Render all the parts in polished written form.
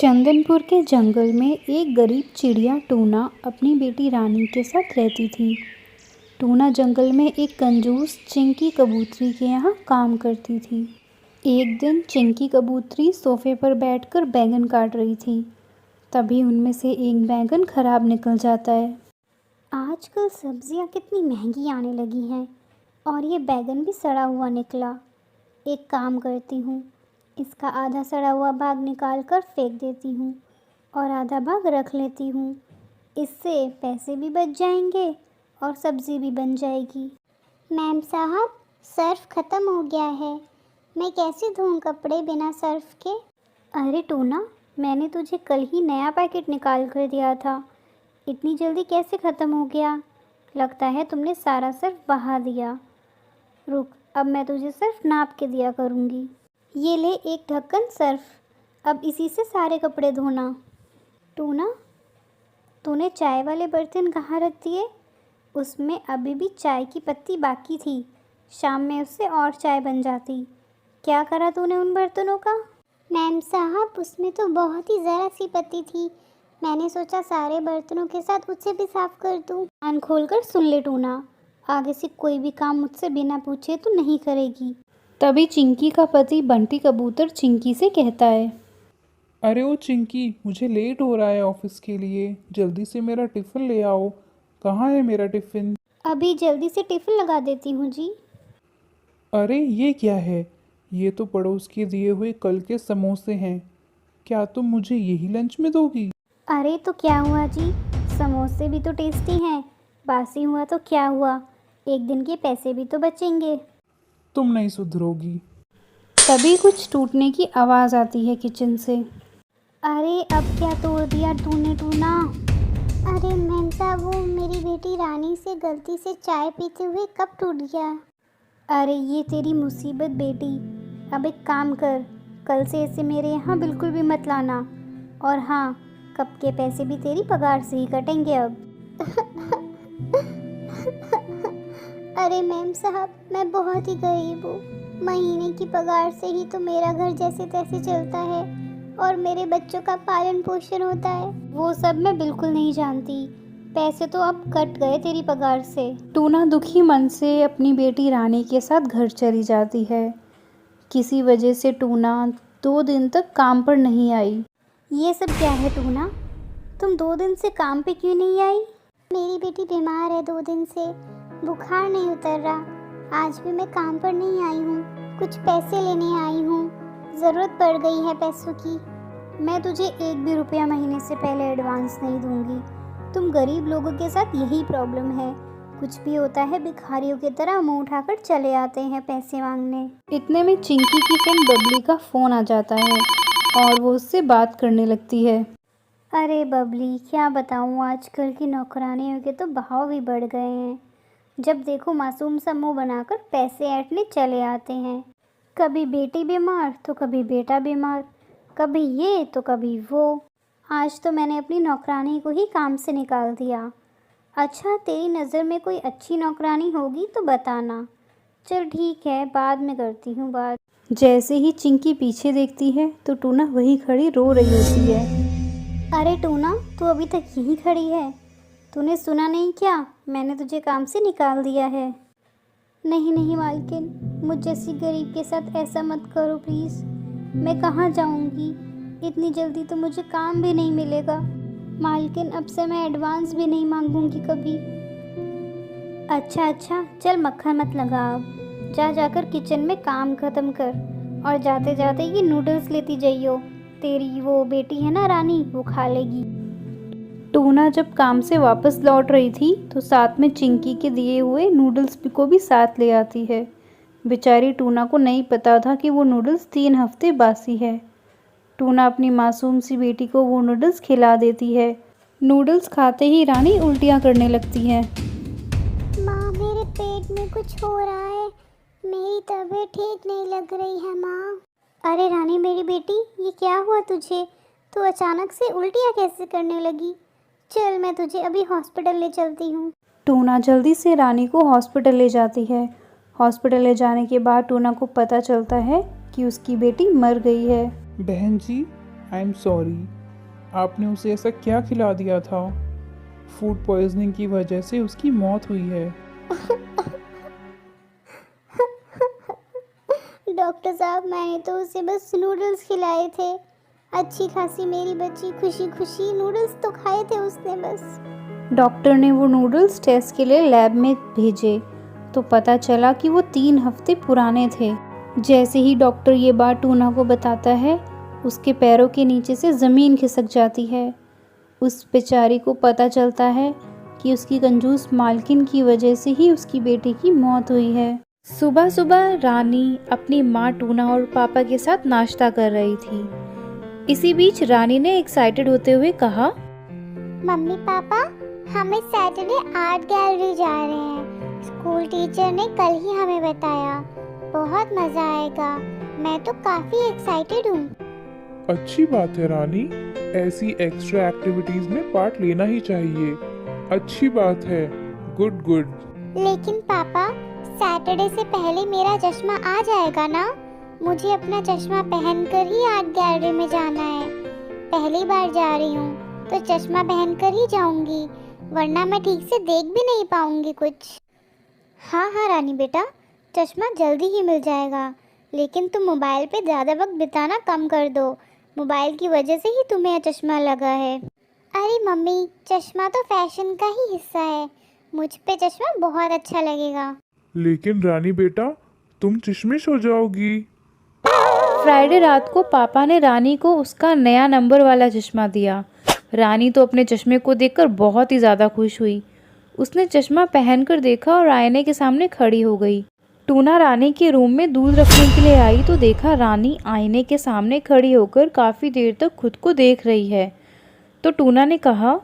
चंदनपुर के जंगल में एक गरीब चिड़िया टूना अपनी बेटी रानी के साथ रहती थी। टूना जंगल में एक कंजूस चिंकी कबूतरी के यहाँ काम करती थी। एक दिन चिंकी कबूतरी सोफे पर बैठकर बैंगन काट रही थी। तभी उनमें से एक बैंगन खराब निकल जाता है। आजकल सब्जियां कितनी महंगी आने लगी हैं और ये बैंगन भी सड़ा हुआ निकला। एक काम करती हूँ, इसका आधा सड़ा हुआ भाग निकाल कर फेंक देती हूँ और आधा भाग रख लेती हूँ। इससे पैसे भी बच जाएंगे और सब्ज़ी भी बन जाएगी। मैम साहब, सर्फ ख़त्म हो गया है। मैं कैसे धोऊं कपड़े बिना सर्फ के? अरे टूना, मैंने तुझे कल ही नया पैकेट निकाल कर दिया था। इतनी जल्दी कैसे ख़त्म हो गया? लगता है तुमने सारा सर्फ बहा दिया। रुक, अब मैं तुझे सर्फ नाप के दिया करूँगी। ये ले एक ढक्कन सर्फ, अब इसी से सारे कपड़े धोना। टूना, तूने चाय वाले बर्तन कहाँ रख दिए? उसमें अभी भी चाय की पत्ती बाकी थी। शाम में उससे और चाय बन जाती। क्या करा तूने उन बर्तनों का? मैम साहब, उसमें तो बहुत ही ज़रा सी पत्ती थी। मैंने सोचा सारे बर्तनों के साथ उसे भी साफ़ कर दूँ। कान खोल कर सुन ले टूना, आगे से कोई भी काम मुझसे बिना पूछे तो नहीं करेगी। तभी चिंकी का पति बंटी कबूतर चिंकी से कहता है, अरे ओ चिंकी, मुझे लेट हो रहा है ऑफिस के लिए। जल्दी से मेरा टिफ़िन ले आओ। कहाँ है मेरा टिफ़िन? अभी जल्दी से टिफ़िन लगा देती हूँ जी। अरे ये क्या है? ये तो पड़ोस के दिए हुए कल के समोसे हैं। क्या तुम मुझे यही लंच में दोगी? अरे तो क्या हुआ जी, समोसे भी तो टेस्टी हैं। बासी हुआ तो क्या हुआ, एक दिन के पैसे भी तो बचेंगे। तुम नहीं सुधरोगी। तभी कुछ टूटने की आवाज़ आती है किचन से। अरे अब क्या तोड़ दिया तूने टूना? अरे मैम साहब, वो मेरी बेटी रानी से गलती से चाय पीते हुए कप टूट गया। अरे ये तेरी मुसीबत बेटी। अब एक काम कर, कल से इसे मेरे यहाँ बिल्कुल भी मत लाना। और हाँ, कप के पैसे भी तेरी पगार से ही कटेंगे अब। अरे मैम साहब, मैं बहुत ही गरीब हूँ। महीने की पगार से ही तो मेरा घर जैसे तैसे चलता है और मेरे बच्चों का पालन पोषण होता है। वो सब मैं बिल्कुल नहीं जानती। पैसे तो अब कट गए तेरी पगार से। टूना दुखी मन से अपनी बेटी रानी के साथ घर चली जाती है। किसी वजह से टूना 2 दिन तक काम पर नहीं आई। ये सब क्या है टूना? तुम 2 दिन से काम पे क्यों नहीं आई? मेरी बेटी बीमार है 2 दिन से, बुखार नहीं उतर रहा। आज भी मैं काम पर नहीं आई हूँ, कुछ पैसे लेने आई हूँ। ज़रूरत पड़ गई है पैसों की। मैं तुझे 1 भी रुपया महीने से पहले एडवांस नहीं दूँगी। तुम गरीब लोगों के साथ यही प्रॉब्लम है। कुछ भी होता है भिखारियों की तरह मुंह उठाकर चले आते हैं पैसे मांगने। इतने में चिंकी की फ्रेंड बबली का फ़ोन आ जाता है और वो उससे बात करने लगती है। अरे बबली, क्या बताऊँ, आजकल की नौकरानियों के तो भाव भी बढ़ गए हैं। जब देखो मासूम सा मुँह बनाकर पैसे ऐंठने चले आते हैं। कभी बेटी बीमार तो कभी बेटा बीमार, कभी ये तो कभी वो। आज तो मैंने अपनी नौकरानी को ही काम से निकाल दिया। अच्छा, तेरी नज़र में कोई अच्छी नौकरानी होगी तो बताना। चल ठीक है, बाद में करती हूँ बात। जैसे ही चिंकी पीछे देखती है तो टूना वहीं खड़ी रो रही होती है। अरे टूना, तू अभी तक यहीं खड़ी है? तूने सुना नहीं क्या? मैंने तुझे काम से निकाल दिया है। नहीं नहीं मालकिन, मुझ जैसी गरीब के साथ ऐसा मत करो प्लीज़। मैं कहाँ जाऊँगी? इतनी जल्दी तो मुझे काम भी नहीं मिलेगा। मालकिन, अब से मैं एडवांस भी नहीं मांगूंगी कभी। अच्छा, चल मक्खन मत लगा। अब जाकर किचन में काम ख़त्म कर और जाते जाते ये नूडल्स लेती जाइयो। तेरी वो बेटी है ना रानी, वो खा लेगी। टूना जब काम से वापस लौट रही थी तो साथ में चिंकी के दिए हुए नूडल्स को भी साथ ले आती है। बेचारी टूना को नहीं पता था कि वो नूडल्स 3 हफ्ते बासी है। टूना अपनी मासूम सी बेटी को वो नूडल्स खिला देती है। नूडल्स खाते ही रानी उल्टियाँ करने लगती है। माँ, मेरे पेट में कुछ हो रहा है। मेरी तबीयत ठीक नहीं लग रही है माँ। अरे रानी मेरी बेटी, ये क्या हुआ तुझे? तू अचानक से उल्टियाँ कैसे करने लगी? चल, मैं तुझे अभी हॉस्पिटल ले चलती हूँ। टूना जल्दी से रानी को हॉस्पिटल ले जाती है। हॉस्पिटल ले जाने के बाद टूना को पता चलता है कि उसकी बेटी मर गई है। बहन जी, आई एम सॉरी। आपने उसे ऐसा क्या खिला दिया था? फूड पॉइजनिंग की वजह से उसकी मौत हुई है। डॉक्टर साहब, मैंने तो उसे बस नूडल्स खिलाए थे। अच्छी खासी मेरी बच्ची खुशी खुशी नूडल्स तो खाए थे उसने बस। डॉक्टर ने वो नूडल्स टेस्ट के लिए लैब में भेजे तो पता चला कि वो 3 हफ्ते पुराने थे। जैसे ही डॉक्टर ये बात टूना को बताता है, उसके पैरों के नीचे से ज़मीन खिसक जाती है। उस बेचारी को पता चलता है कि उसकी कंजूस मालकिन की वजह से ही उसकी बेटी की मौत हुई है। सुबह सुबह रानी अपनी माँ टूना और पापा के साथ नाश्ता कर रही थी। इसी बीच रानी ने एक्साइटेड होते हुए कहा, मम्मी पापा, हम इस सैटरडे आर्ट गैलरी जा रहे हैं। स्कूल टीचर ने कल ही हमें बताया। बहुत मजा आएगा। मैं तो काफी एक्साइटेड हूँ। अच्छी बात है रानी, ऐसी एक्स्ट्रा एक्टिविटीज में पार्ट लेना ही चाहिए। अच्छी बात है। Good good. लेकिन पापा, सैटरडे से पहले मेरा चश्मा आ जाएगा ना? मुझे अपना चश्मा पहनकर ही आर्ट गैलरी में जाना है। पहली बार जा रही हूँ तो चश्मा पहनकर ही जाऊंगी, वरना मैं ठीक से देख भी नहीं पाऊंगी कुछ। हाँ हाँ रानी बेटा, चश्मा जल्दी ही मिल जाएगा, लेकिन तुम मोबाइल पे ज़्यादा वक्त बिताना कम कर दो। मोबाइल की वजह से ही तुम्हें यह चश्मा लगा है। अरे मम्मी, चश्मा तो फैशन का ही हिस्सा है। मुझ पे चश्मा बहुत अच्छा लगेगा। लेकिन रानी बेटा, तुम चश्मिश हो जाओगी। फ्राइडे रात को पापा ने रानी को उसका नया नंबर वाला चश्मा दिया। रानी तो अपने चश्मे को देखकर बहुत ही ज़्यादा खुश हुई। उसने चश्मा पहनकर देखा और आईने के सामने खड़ी हो गई। टूना रानी के रूम में दूध रखने के लिए आई तो देखा रानी आईने के सामने खड़ी होकर काफ़ी देर तक खुद को देख रही है। तो टूना ने कहा,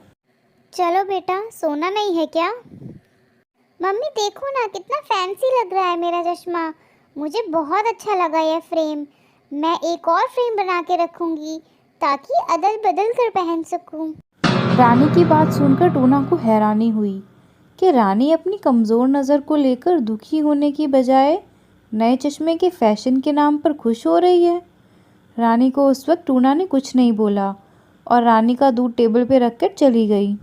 चलो बेटा, सोना नहीं है क्या? मम्मी देखो ना, कितना फैंसी लग रहा है मेरा चश्मा। मुझे बहुत अच्छा लगा यह फ्रेम। मैं एक और फ्रेम बना के रखूंगी ताकि अदल बदल कर पहन सकूं। रानी की बात सुनकर टूना को हैरानी हुई कि रानी अपनी कमज़ोर नज़र को लेकर दुखी होने की बजाय नए चश्मे के फैशन के नाम पर खुश हो रही है। रानी को उस वक्त टूना ने कुछ नहीं बोला और रानी का दूध टेबल पे रखकर चली गई।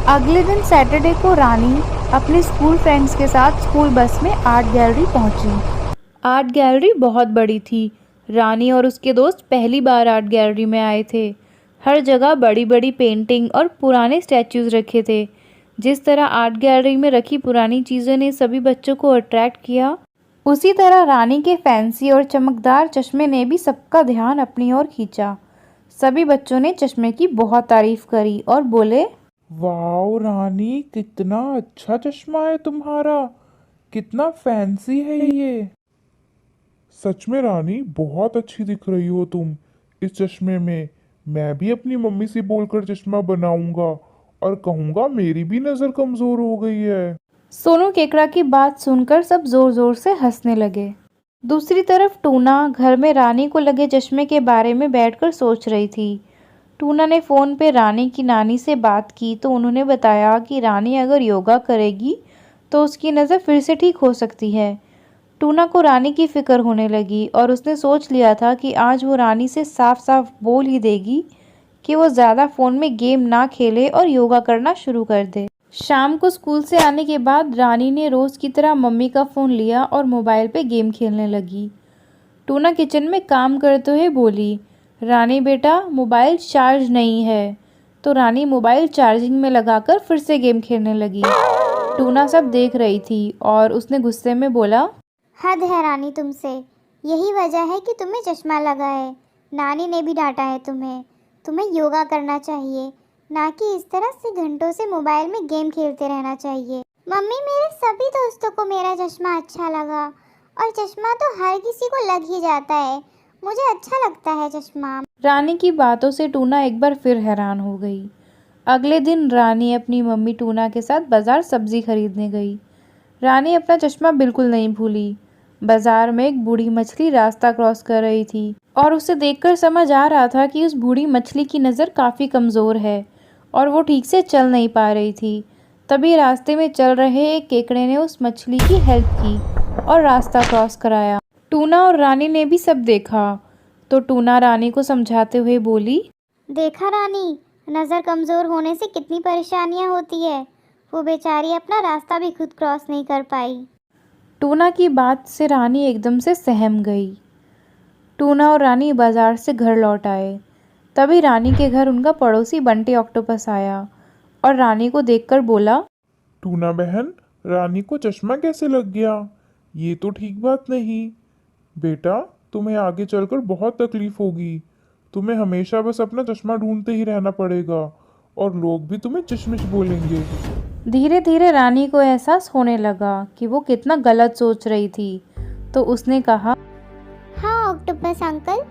अगले दिन सैटरडे को रानी अपने स्कूल फ्रेंड्स के साथ स्कूल बस में आर्ट गैलरी पहुंची। आर्ट गैलरी बहुत बड़ी थी। रानी और उसके दोस्त पहली बार आर्ट गैलरी में आए थे। हर जगह बड़ी बड़ी पेंटिंग और पुराने स्टैचूज़ रखे थे। जिस तरह आर्ट गैलरी में रखी पुरानी चीज़ों ने सभी बच्चों को अट्रैक्ट किया, उसी तरह रानी के फैंसी और चमकदार चश्मे ने भी सबका ध्यान अपनी ओर खींचा। सभी बच्चों ने चश्मे की बहुत तारीफ करी और बोले, वाओ रानी, कितना अच्छा चश्मा है तुम्हारा। कितना फैंसी है ये। सच में रानी, बहुत अच्छी दिख रही हो तुम इस चश्मे में। मैं भी अपनी मम्मी से बोलकर चश्मा बनाऊंगा और कहूंगा मेरी भी नज़र कमज़ोर हो गई है। सोनू केकड़ा की बात सुनकर सब जोर जोर से हंसने लगे। दूसरी तरफ टूना घर में रानी को लगे चश्मे के बारे में बैठकर सोच रही थी। टूना ने फ़ोन पे रानी की नानी से बात की तो उन्होंने बताया कि रानी अगर योगा करेगी तो उसकी नज़र फिर से ठीक हो सकती है। टूना को रानी की फ़िक्र होने लगी और उसने सोच लिया था कि आज वो रानी से साफ साफ बोल ही देगी कि वो ज़्यादा फ़ोन में गेम ना खेले और योगा करना शुरू कर दे। शाम को स्कूल से आने के बाद रानी ने रोज़ की तरह मम्मी का फ़ोन लिया और मोबाइल पे गेम खेलने लगी। टूना किचन में काम करते हुए बोली, रानी बेटा, मोबाइल चार्ज नहीं है। तो रानी मोबाइल चार्जिंग में लगाकर फिर से गेम खेलने लगी। टूना सब देख रही थी और उसने गुस्से में बोला, हद है रानी तुमसे। यही वजह है कि तुम्हें चश्मा लगा है। नानी ने भी डांटा है तुम्हें। तुम्हें योगा करना चाहिए, ना कि इस तरह से घंटों से मोबाइल में गेम खेलते रहना चाहिए। मम्मी, मेरे सभी दोस्तों को मेरा चश्मा अच्छा लगा और चश्मा तो हर किसी को लग ही जाता है। मुझे अच्छा लगता है चश्मा। रानी की बातों से टूना एक बार फिर हैरान हो गई। अगले दिन रानी अपनी मम्मी टूना के साथ बाज़ार सब्ज़ी खरीदने गई। रानी अपना चश्मा बिल्कुल नहीं भूली। बाज़ार में एक बूढ़ी मछली रास्ता क्रॉस कर रही थी और उसे देखकर समझ आ रहा था कि उस बूढ़ी मछली की नज़र काफ़ी कमज़ोर है और वो ठीक से चल नहीं पा रही थी। तभी रास्ते में चल रहे एक केकड़े ने उस मछली की हेल्प की और रास्ता क्रॉस कराया। टूना और रानी ने भी सब देखा। तो टूना रानी को समझाते हुए बोली, देखा रानी, नज़र कमज़ोर होने से कितनी परेशानियां होती है। वो बेचारी अपना रास्ता भी खुद क्रॉस नहीं कर पाई। टूना की बात से रानी एकदम से सहम गई। टूना और रानी बाजार से घर लौट आए। तभी रानी के घर उनका पड़ोसी बंटी ऑक्टोपस आया और रानी को देखकर बोला, टूना बहन, रानी को चश्मा कैसे लग गया? ये तो ठीक बात नहीं। बेटा, तुम्हें आगे चलकर बहुत तकलीफ होगी। तुम्हें हमेशा बस अपना चश्मा ढूंढते ही रहना पड़ेगा और लोग भी तुम्हें चश्मिश बोलेंगे। धीरे धीरे रानी को एहसास होने लगा कि वो कितना गलत सोच रही थी। तो उसने कहा, हाँ ऑक्टोपस अंकल,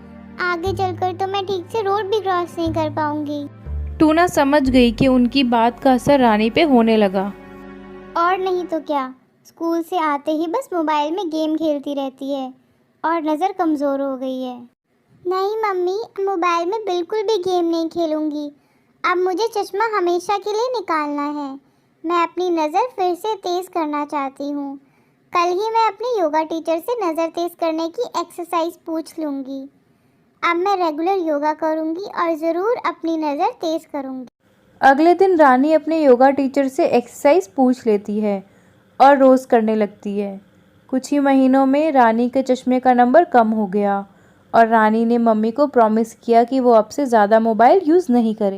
आगे चलकर तो मैं ठीक से रोड भी क्रॉस नहीं कर पाऊंगी। टूना समझ गई कि उनकी बात का असर रानी पे होने लगा। और नहीं तो क्या, स्कूल से आते ही बस मोबाइल में गेम खेलती रहती है और नज़र कमज़ोर हो गई है। नहीं मम्मी, मोबाइल में बिल्कुल भी गेम नहीं खेलूंगी। अब मुझे चश्मा हमेशा के लिए निकालना है। मैं अपनी नज़र फिर से तेज़ करना चाहती हूँ। कल ही मैं अपनी योगा टीचर से नज़र तेज़ करने की एक्सरसाइज पूछ लूँगी। अब मैं रेगुलर योगा करूँगी और ज़रूर अपनी नज़र तेज़ करूँगी। अगले दिन रानी अपने योगा टीचर से एक्सरसाइज पूछ लेती है और रोज़ करने लगती है। कुछ ही महीनों में रानी के चश्मे का नंबर कम हो गया और रानी ने मम्मी को प्रॉमिस किया कि वो अब से ज़्यादा मोबाइल यूज़ नहीं करे।